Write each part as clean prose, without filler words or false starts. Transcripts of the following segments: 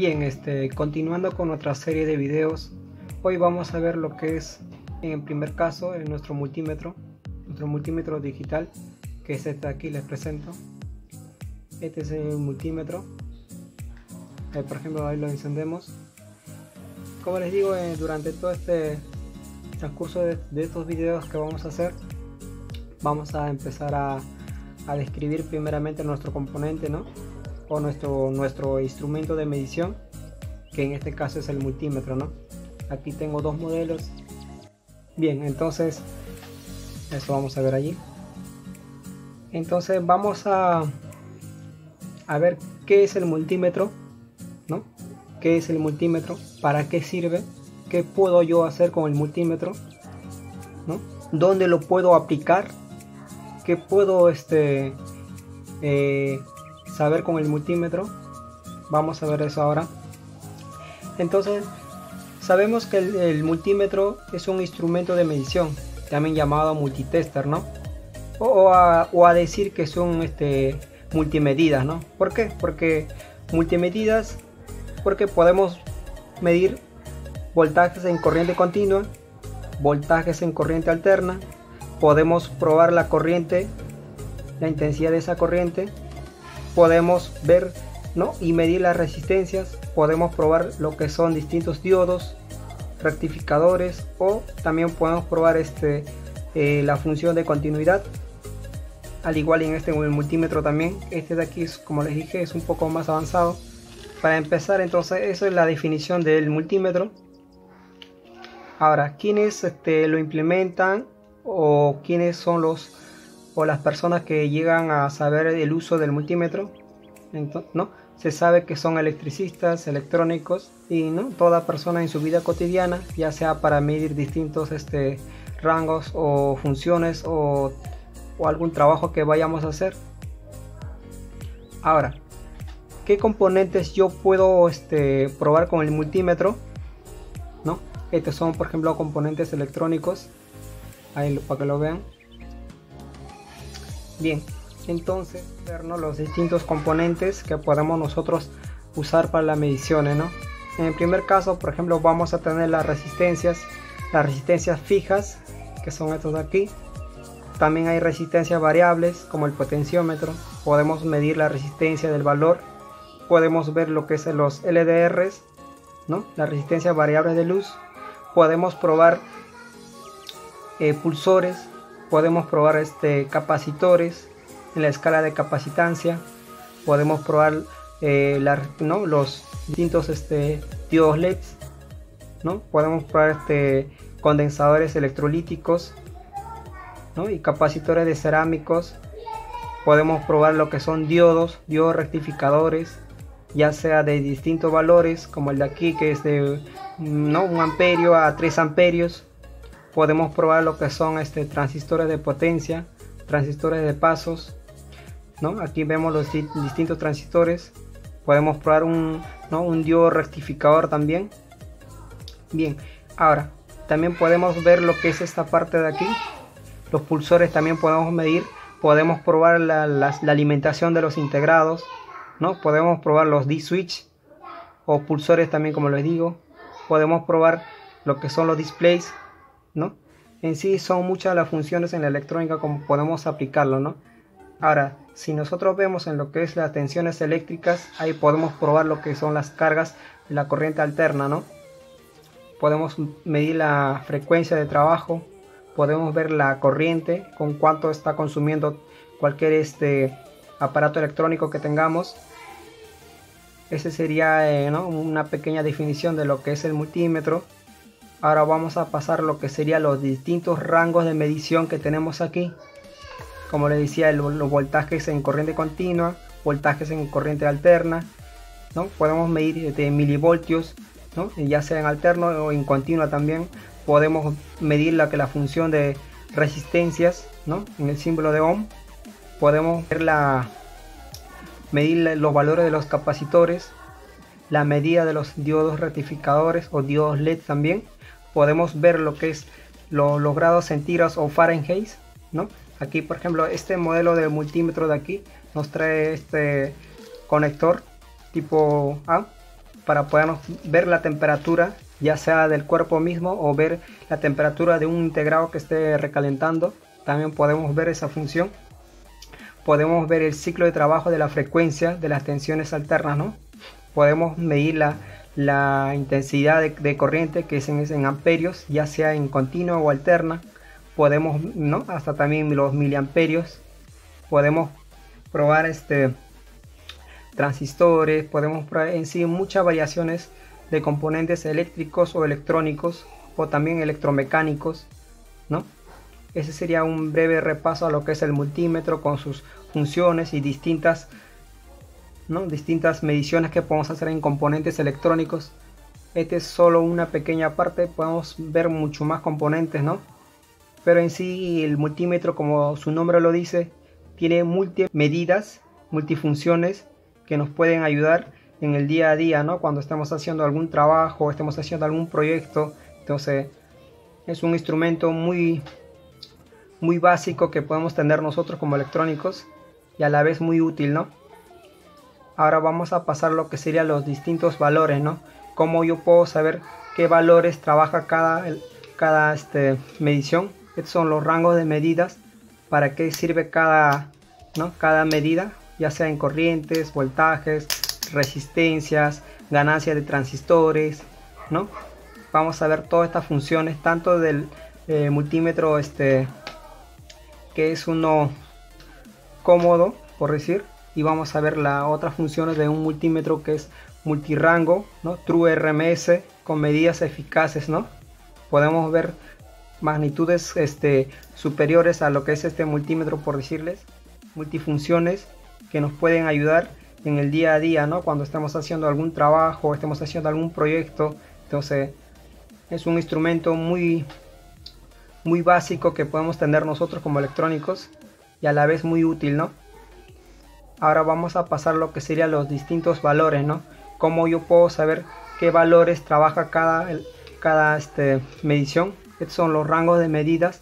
Bien, continuando con nuestra serie de videos, hoy vamos a ver lo que es, en primer caso, en nuestro multímetro digital, que es este de aquí. Les presento. Este es el multímetro. Por ejemplo, ahí lo encendemos. Como les digo, durante todo este transcurso de estos videos que vamos a hacer, vamos a empezar a describir primeramente nuestro componente, ¿no? O nuestro instrumento de medición, que en este caso es el multímetro, ¿no? Aquí tengo dos modelos. Bien, entonces eso vamos a ver allí. Entonces vamos a ver qué es el multímetro, ¿no? ¿Qué es el multímetro? ¿Para qué sirve? ¿Qué puedo yo hacer con el multímetro? ¿No? ¿Dónde lo puedo aplicar? ¿Qué puedo saber con el multímetro? Vamos a ver eso ahora. Entonces, sabemos que el multímetro es un instrumento de medición, también llamado multitester, ¿no? O a decir que son multimedidas, ¿no? ¿Por qué? Porque multimedidas, porque podemos medir voltajes en corriente continua, voltajes en corriente alterna, podemos probar la corriente, la intensidad de esa corriente, podemos ver, ¿no? Y medir las resistencias, podemos probar lo que son distintos diodos, rectificadores, o también podemos probar la función de continuidad, al igual en el multímetro también. Este de aquí es, como les dije, es un poco más avanzado. Para empezar, entonces, eso es la definición del multímetro. Ahora, ¿quiénes lo implementan o quiénes son las personas que llegan a saber el uso del multímetro? Entonces, ¿no? Se sabe que son electricistas, electrónicos y, ¿no? Toda persona en su vida cotidiana, ya sea para medir distintos rangos o funciones o algún trabajo que vayamos a hacer. Ahora, ¿qué componentes yo puedo probar con el multímetro? ¿No? Estos son, por ejemplo, componentes electrónicos. Ahí para que lo vean. Bien, entonces, vernos los distintos componentes que podemos nosotros usar para las mediciones, ¿no? En el primer caso, por ejemplo, vamos a tener las resistencias fijas, que son estos de aquí. También hay resistencias variables, como el potenciómetro. Podemos medir la resistencia del valor. Podemos ver lo que es los LDRs, ¿no? Las resistencias variables de luz. Podemos probar pulsores. Podemos probar capacitores en la escala de capacitancia. Podemos probar los distintos diodos LEDs, ¿no? Podemos probar condensadores electrolíticos, ¿no? Y capacitores de cerámicos. Podemos probar lo que son diodos rectificadores, ya sea de distintos valores, como el de aquí, que es de 1 amperio a 3 amperios. Podemos probar lo que son transistores de potencia, transistores de pasos, ¿no? Aquí vemos los distintos transistores. Podemos probar un diodo rectificador también. Bien, ahora también podemos ver lo que es esta parte de aquí. Los pulsores también podemos medir. Podemos probar la alimentación de los integrados, ¿no? Podemos probar los D-switch o pulsores también, como les digo. Podemos probar lo que son los displays, ¿no? En sí son muchas las funciones en la electrónica como podemos aplicarlo, ¿no? Ahora, si nosotros vemos en lo que es las tensiones eléctricas, ahí podemos probar lo que son las cargas de la corriente alterna, ¿no? Podemos medir la frecuencia de trabajo, podemos ver la corriente, con cuánto está consumiendo cualquier aparato electrónico que tengamos. Ese sería ¿no? una pequeña definición de lo que es el multímetro. Ahora vamos a pasar lo que serían los distintos rangos de medición que tenemos aquí. Como les decía, los voltajes en corriente continua, voltajes en corriente alterna, ¿no? Podemos medir de milivoltios, ¿no? Ya sea en alterno o en continua también. Podemos medir la función de resistencias, ¿no? En el símbolo de ohm. Podemos medir los valores de los capacitores, la medida de los diodos rectificadores o diodos LED también. Podemos ver lo que es los grados centígrados o Fahrenheit, ¿no? Aquí, por ejemplo, este modelo de multímetro de aquí nos trae este conector tipo A, para podernos ver la temperatura, ya sea del cuerpo mismo o ver la temperatura de un integrado que esté recalentando. También podemos ver esa función. Podemos ver el ciclo de trabajo de la frecuencia de las tensiones alternas, ¿no? Podemos medir la intensidad de corriente, que es en amperios, ya sea en continua o alterna. Podemos, ¿no? Hasta también los miliamperios. Podemos probar transistores, podemos probar en sí muchas variaciones de componentes eléctricos o electrónicos, o también electromecánicos, ¿no? Ese sería un breve repaso a lo que es el multímetro con sus funciones y distintas mediciones que podemos hacer en componentes electrónicos. Este es solo una pequeña parte, podemos ver mucho más componentes, ¿no? Pero en sí el multímetro, como su nombre lo dice, tiene multimedidas, multifunciones que nos pueden ayudar en el día a día, ¿no? Cuando estemos haciendo algún trabajo, estemos haciendo algún proyecto. Entonces es un instrumento muy básico que podemos tener nosotros como electrónicos y a la vez muy útil, ¿no? Ahora vamos a pasar lo que serían los distintos valores, ¿no? Cómo yo puedo saber qué valores trabaja cada medición. Estos son los rangos de medidas, para qué sirve cada medida, ya sea en corrientes, voltajes, resistencias, ganancias de transistores, ¿no? Vamos a ver todas estas funciones, tanto del multímetro que es uno cómodo, por decir, y vamos a ver las otras funciones de un multímetro que es multirango, ¿no? True RMS con medidas eficaces, ¿no? Podemos ver magnitudes superiores a lo que es este multímetro, por decirles, multifunciones que nos pueden ayudar en el día a día, ¿no? Cuando estamos haciendo algún trabajo, estemos haciendo algún proyecto. Entonces es un instrumento muy básico que podemos tener nosotros como electrónicos y a la vez muy útil, ¿no? Ahora vamos a pasar lo que serían los distintos valores, ¿no? Cómo yo puedo saber qué valores trabaja cada medición. Estos son los rangos de medidas,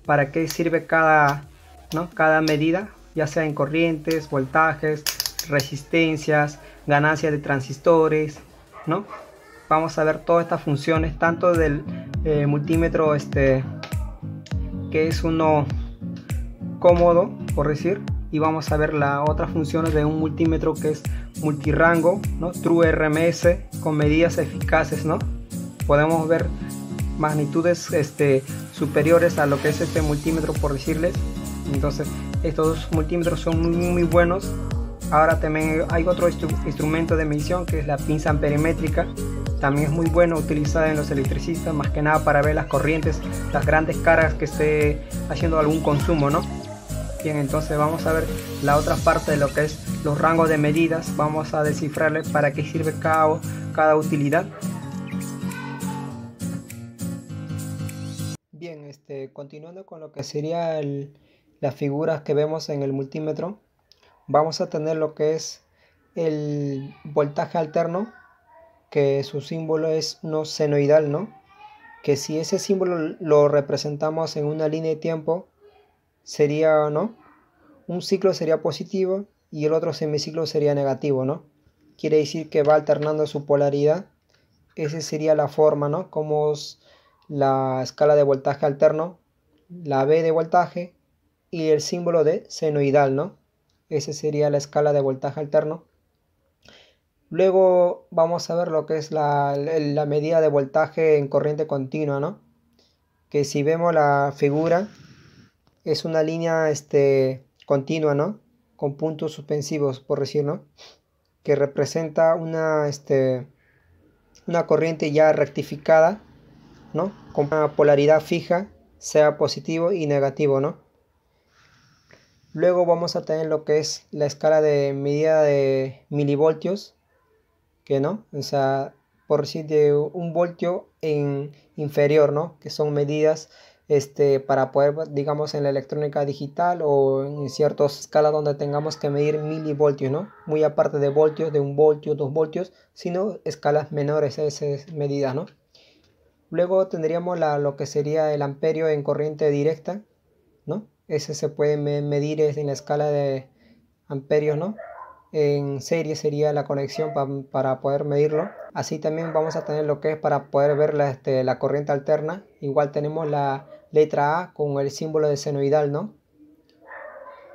para qué sirve cada medida, ya sea en corrientes, voltajes, resistencias, ganancias de transistores, ¿no? Vamos a ver todas estas funciones, tanto del multímetro que es uno cómodo, por decir, y vamos a ver las otras funciones de un multímetro que es multirango, ¿no? True RMS con medidas eficaces, ¿no? Podemos ver magnitudes superiores a lo que es este multímetro, por decirles. Entonces estos multímetros son muy buenos. Ahora también hay otro instrumento de medición que es la pinza amperimétrica. También es muy bueno, utilizada en los electricistas, más que nada para ver las corrientes, las grandes cargas que esté haciendo algún consumo, ¿no? Bien, entonces vamos a ver la otra parte de lo que es los rangos de medidas. Vamos a descifrarle para qué sirve cada utilidad. Bien, continuando con lo que sería las figuras que vemos en el multímetro, vamos a tener lo que es el voltaje alterno, que su símbolo es no senoidal, ¿no? Que si ese símbolo lo representamos en una línea de tiempo, sería, ¿no? Un ciclo sería positivo y el otro semiciclo sería negativo, ¿no? Quiere decir que va alternando su polaridad. Esa sería la forma, ¿no? Como es la escala de voltaje alterno, la V de voltaje y el símbolo de senoidal, ¿no? Esa sería la escala de voltaje alterno. Luego vamos a ver lo que es la medida de voltaje en corriente continua, ¿no? Que si vemos la figura, es una línea continua, ¿no? Con puntos suspensivos, por decir, ¿no? Que representa una corriente ya rectificada, ¿no? Con una polaridad fija, sea positivo y negativo, ¿no? Luego vamos a tener lo que es la escala de medida de milivoltios, que no, o sea, por decir de un voltio en inferior, ¿no? Que son medidas para poder, digamos, en la electrónica digital o en ciertas escalas donde tengamos que medir milivoltios, ¿no? Muy aparte de voltios, de 1 voltio, 2 voltios, sino escalas menores a esas medidas, ¿no? Luego tendríamos lo que sería el amperio en corriente directa, ¿no? Ese se puede medir en la escala de amperios, ¿no? en serie sería la conexión para poder medirlo. Así también vamos a tener lo que es para poder ver la corriente alterna. Igual tenemos la letra A con el símbolo de senoidal, ¿no?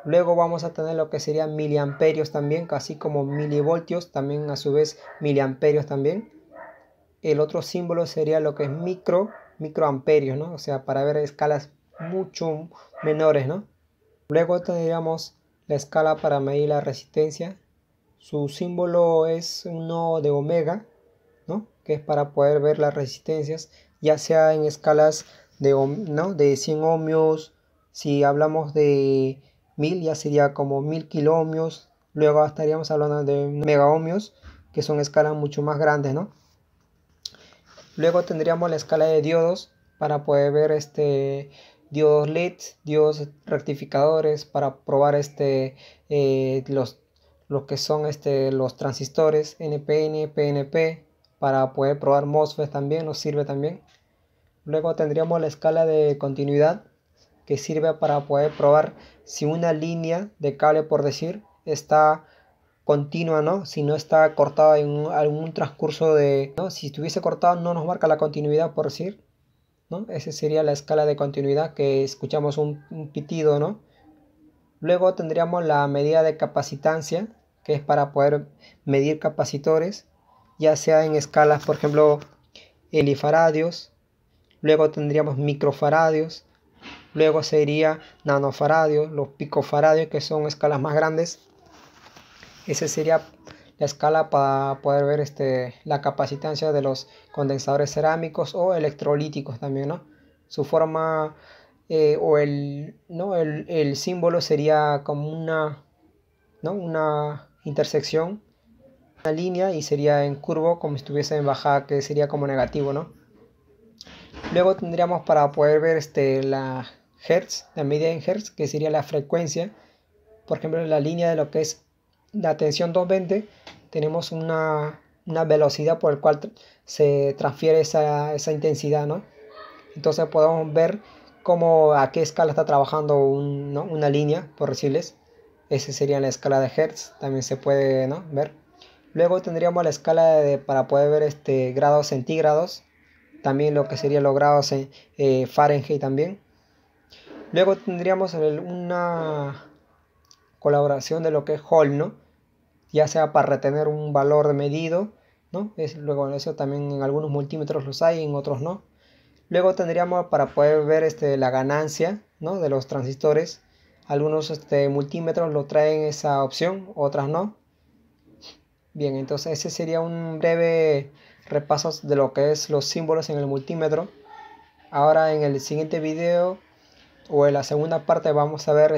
Luego vamos a tener lo que serían miliamperios también, así como milivoltios, también a su vez miliamperios también. El otro símbolo sería lo que es microamperios, ¿no? O sea, para ver escalas mucho menores, ¿no? Luego tendríamos la escala para medir la resistencia. Su símbolo es un nodo de omega, ¿no? Que es para poder ver las resistencias, ya sea en escalas ¿no? de 100 ohmios. Si hablamos de 1000 ya sería como 1000 kiloohmios. Luego estaríamos hablando de megaohmios, que son escalas mucho más grandes, ¿no? Luego tendríamos la escala de diodos para poder ver diodos LED, diodos rectificadores, para probar lo que son los transistores NPN, PNP, para poder probar MOSFET también, nos sirve también. Luego tendríamos la escala de continuidad, que sirve para poder probar si una línea de cable, por decir, está continua, ¿no? Si no está cortada en algún transcurso ¿no? Si estuviese cortado no nos marca la continuidad, por decir, ¿no? Esa sería la escala de continuidad, que escuchamos un pitido, ¿no? Luego tendríamos la medida de capacitancia, que es para poder medir capacitores, ya sea en escalas, por ejemplo, milifaradios. Luego tendríamos microfaradios. Luego sería nanofaradios, los picofaradios, que son escalas más grandes. Esa sería la escala para poder ver la capacitancia de los condensadores cerámicos o electrolíticos también, ¿no? Su forma ¿no? el símbolo sería como ¿no? una intersección, una línea, y sería en curvo como si estuviese en bajada, que sería como negativo, ¿no? Luego tendríamos para poder ver la hertz, la medida en hertz, que sería la frecuencia. Por ejemplo, en la línea de lo que es la tensión 220 tenemos una velocidad por el cual se transfiere esa intensidad, ¿no? Entonces podemos ver a qué escala está trabajando ¿no? una línea, por decirles. Esa sería la escala de Hertz, también se puede, ¿no? ver. Luego tendríamos la escala para poder ver grados centígrados, también lo que sería los grados en Fahrenheit también. Luego tendríamos una colaboración de lo que es Hall, ¿no? Ya sea para retener un valor medido, ¿no? Luego eso también en algunos multímetros los hay, en otros no. Luego tendríamos para poder ver la ganancia, ¿no? de los transistores. Algunos multímetros lo traen esa opción, otras no. Bien, entonces ese sería un breve repaso de lo que es los símbolos en el multímetro. Ahora en el siguiente video o en la segunda parte vamos a ver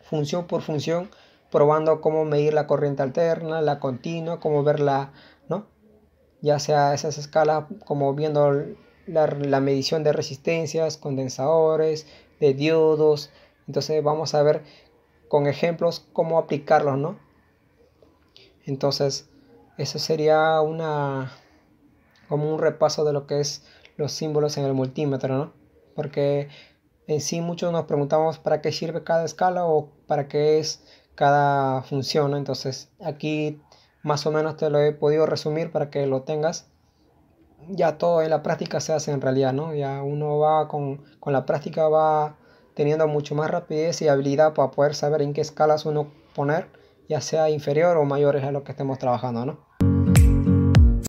función por función, probando cómo medir la corriente alterna, la continua, cómo verla, ¿no? Ya sea esas escalas, como viendo la medición de resistencias, condensadores, de diodos. Entonces vamos a ver con ejemplos cómo aplicarlos, ¿no? Entonces eso sería como un repaso de lo que es los símbolos en el multímetro, ¿no? Porque en sí muchos nos preguntamos para qué sirve cada escala o para qué es cada función, ¿no? Entonces aquí más o menos te lo he podido resumir para que lo tengas. Ya todo en la práctica se hace en realidad, ¿no? Ya uno va con la práctica, va teniendo mucho más rapidez y habilidad para poder saber en qué escalas uno poner, ya sea inferior o mayores a lo que estemos trabajando, ¿no?